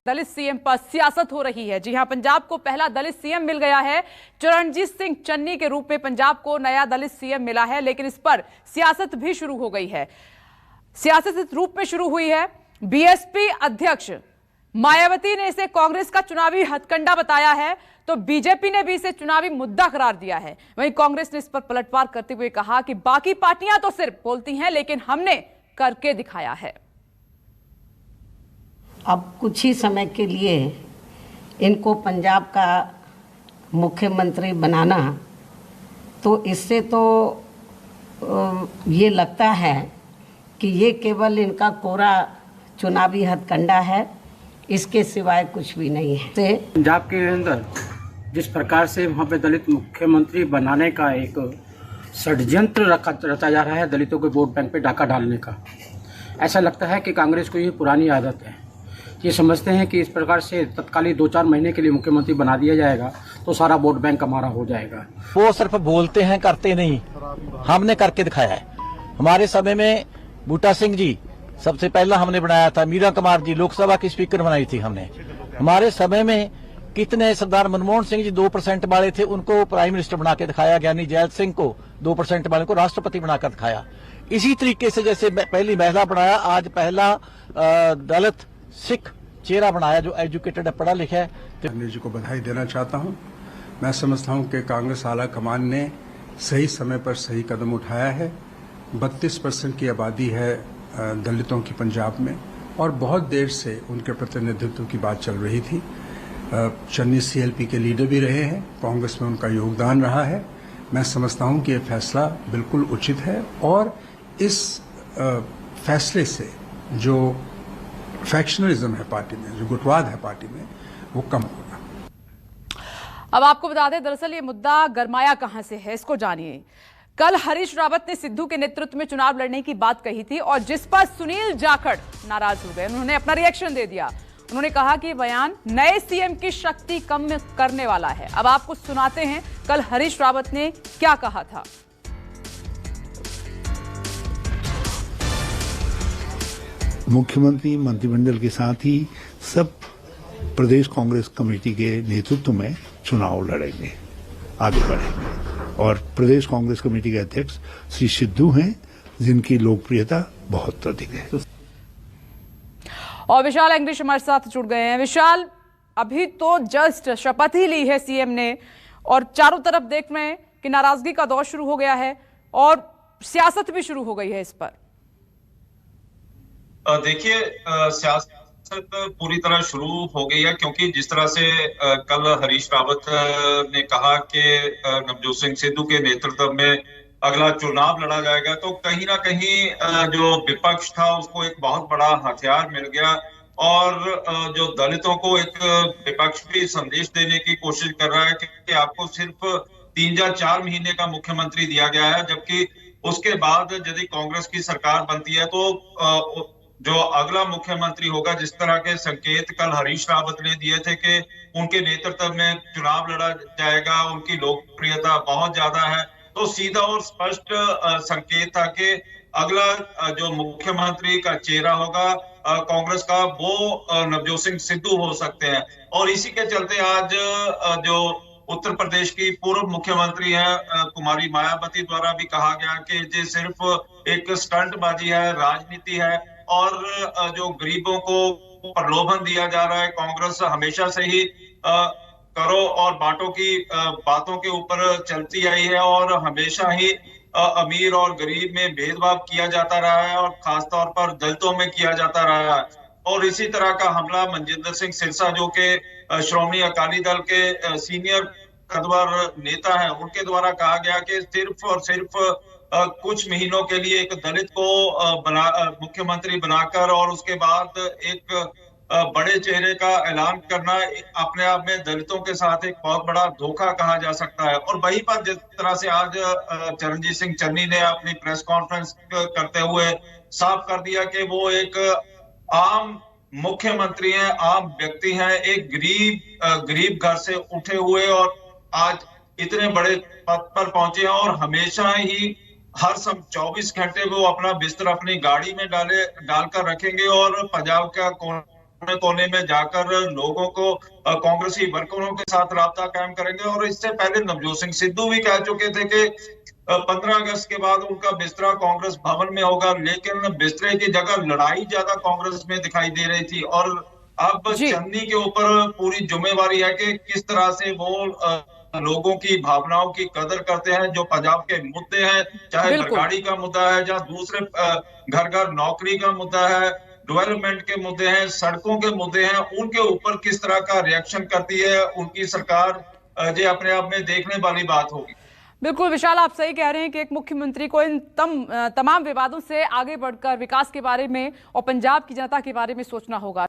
दलित CM पर सियासत हो रही है। जी हां, पंजाब को पहला दलित सीएम मिल गया है। चरणजीत सिंह चन्नी के रूप में पंजाब को नया दलित सीएम मिला है, लेकिन इस पर सियासत भी शुरू हो गई है। सियासत इस रूप में शुरू हुई है। बीएसपी अध्यक्ष मायावती ने इसे कांग्रेस का चुनावी हथकंडा बताया है, तो बीजेपी ने भी इसे चुनावी मुद्दा करार दिया है। वहीं कांग्रेस ने इस पर पलटवार करते हुए कहा कि बाकी पार्टियां तो सिर्फ बोलती हैं, लेकिन हमने करके दिखाया है। अब कुछ ही समय के लिए इनको पंजाब का मुख्यमंत्री बनाना, तो इससे तो ये लगता है कि ये केवल इनका कोरा चुनावी हथकंडा है, इसके सिवाय कुछ भी नहीं है। पंजाब के अंदर जिस प्रकार से वहाँ पे दलित मुख्यमंत्री बनाने का एक षड्यंत्र रचा जा रहा है, दलितों के वोट बैंक पे डाका डालने का, ऐसा लगता है कि कांग्रेस को ये पुरानी आदत है। ये समझते हैं कि इस प्रकार से तत्कालीन 2-4 महीने के लिए मुख्यमंत्री बना दिया जाएगा तो सारा वोट बैंक हमारा हो जाएगा। वो सिर्फ बोलते हैं, करते नहीं। हमने करके दिखाया है। हमारे समय में बूटा सिंह जी सबसे पहला हमने बनाया था, मीरा कुमार जी लोकसभा की स्पीकर बनाई थी हमने। हमारे समय में कितने सरदार मनमोहन सिंह जी 2% वाले थे, उनको प्राइम मिनिस्टर बना के दिखाया। ज्ञानी जैल सिंह को 2% वाले को राष्ट्रपति बनाकर दिखाया। इसी तरीके से जैसे पहली महिला बनाया, आज पहला दलित सिख चेहरा बनाया जो एजुकेटेड है, पढ़ा लिखा है। चन्नी जी को बधाई देना चाहता हूं। मैं समझता हूं कि कांग्रेस आला कमान ने सही समय पर सही कदम उठाया है। 32% की आबादी है दलितों की पंजाब में, और बहुत देर से उनके प्रतिनिधित्व की बात चल रही थी। चन्नी सीएलपी के लीडर भी रहे हैं, कांग्रेस में उनका योगदान रहा है। मैं समझता हूं कि यह फैसला बिल्कुल उचित है, और इस फैसले से जो फैक्शनलिज्म है पार्टी में, जो गुटवाद है पार्टी में, वो कम होगा। अब आपको बता दें, दरअसल ये मुद्दा गरमाया कहां से है, इसको जानिए। कल हरीश रावत ने सिद्धू के नेतृत्व में चुनाव लड़ने की बात कही थी, और जिस पर सुनील जाखड़ नाराज हो गए। उन्होंने अपना रिएक्शन दे दिया। उन्होंने कहा कि बयान नए सीएम की शक्ति कम करने वाला है। अब आपको सुनाते हैं कल हरीश रावत ने क्या कहा था। मुख्यमंत्री मंत्रिमंडल के साथ ही सब प्रदेश कांग्रेस कमेटी के नेतृत्व में चुनाव लड़ेंगे, आगे बढ़ेंगे। और प्रदेश कांग्रेस कमेटी के अध्यक्ष श्री सिद्धू हैं, जिनकी लोकप्रियता बहुत अधिक है। और विशाल इंग्लिश हमारे साथ जुड़ गए हैं। विशाल, अभी तो जस्ट शपथ ही ली है सीएम ने, और चारों तरफ देख रहे हैं कि नाराजगी का दौर शुरू हो गया है और सियासत भी शुरू हो गई है इस पर। देखिए, सियासत पूरी तरह शुरू हो गई है, क्योंकि जिस तरह से कल हरीश रावत ने कहा कि नवजोत सिंह सिद्धू के नेतृत्व में अगला चुनाव लड़ा जाएगा, तो कहीं ना कहीं जो विपक्ष था उसको एक बहुत बड़ा हथियार मिल गया। और जो दलितों को एक विपक्ष भी संदेश देने की कोशिश कर रहा है कि आपको सिर्फ 3 या 4 महीने का मुख्यमंत्री दिया गया है, जबकि उसके बाद यदि कांग्रेस की सरकार बनती है तो जो अगला मुख्यमंत्री होगा, जिस तरह के संकेत कल हरीश रावत ने दिए थे कि उनके नेतृत्व में चुनाव लड़ा जाएगा, उनकी लोकप्रियता बहुत ज्यादा है, तो सीधा और स्पष्ट संकेत था कि अगला जो मुख्यमंत्री का चेहरा होगा कांग्रेस का, वो नवजोत सिंह सिद्धू हो सकते हैं। और इसी के चलते आज जो उत्तर प्रदेश की पूर्व मुख्यमंत्री है कुमारी मायावती द्वारा भी कहा गया कि ये सिर्फ एक स्टंटबाजी है, राजनीति है, और जो गरीबों को प्रलोभन दिया जा रहा है। कांग्रेस हमेशा से ही करो और बांटो की बातों के ऊपर चलती आई है, और हमेशा ही अमीर और गरीब में भेदभाव किया जाता रहा है, और खासतौर पर दलितों में किया जाता रहा है। और इसी तरह का हमला मनजिंदर सिंह सिरसा, जो के श्रोमणी अकाली दल के सीनियर कद्दावर नेता हैं, उनके द्वारा कहा गया कि सिर्फ और सिर्फ कुछ महीनों के लिए एक दलित को मुख्यमंत्री बनाकर और उसके बाद एक बड़े चेहरे का ऐलान करना अपने आप में दलितों के साथ एक बहुत बड़ा धोखा कहा जा सकता है। और वही बात जिस तरह से आज चरणजीत सिंह चन्नी ने अपनी प्रेस कॉन्फ्रेंस करते हुए साफ कर दिया कि वो एक आम मुख्यमंत्री हैं, आम व्यक्ति हैं, एक गरीब घर से उठे हुए और आज इतने बड़े पद पर पहुंचे हैं, और हमेशा ही हर 24 घंटे वो अपना बिस्तर अपनी गाड़ी में डालकर रखेंगे और पंजाब का कोने कोने में जाकर लोगों को, कांग्रेसी वर्करों के साथ राब्ता कायम करेंगे। और इससे पहले नवजोत सिंह सिद्धू भी कह चुके थे कि 15 अगस्त के बाद उनका बिस्तरा कांग्रेस भवन में होगा, लेकिन बिस्तरे की जगह लड़ाई ज्यादा कांग्रेस में दिखाई दे रही थी। और अब चन्नी के ऊपर पूरी जिम्मेवारी है कि किस तरह से वो लोगों की भावनाओं की कदर करते हैं। जो पंजाब के मुद्दे हैं, चाहे बरगाड़ी का मुद्दा है या दूसरे घर घर नौकरी का मुद्दा है, डेवलपमेंट के मुद्दे हैं, सड़कों के मुद्दे हैं, उनके ऊपर किस तरह का रिएक्शन करती है उनकी सरकार, ये अपने आप में देखने वाली बात होगी। बिल्कुल विशाल, आप सही कह रहे हैं कि एक मुख्यमंत्री को इन तमाम विवादों से आगे बढ़कर विकास के बारे में और पंजाब की जनता के बारे में सोचना होगा।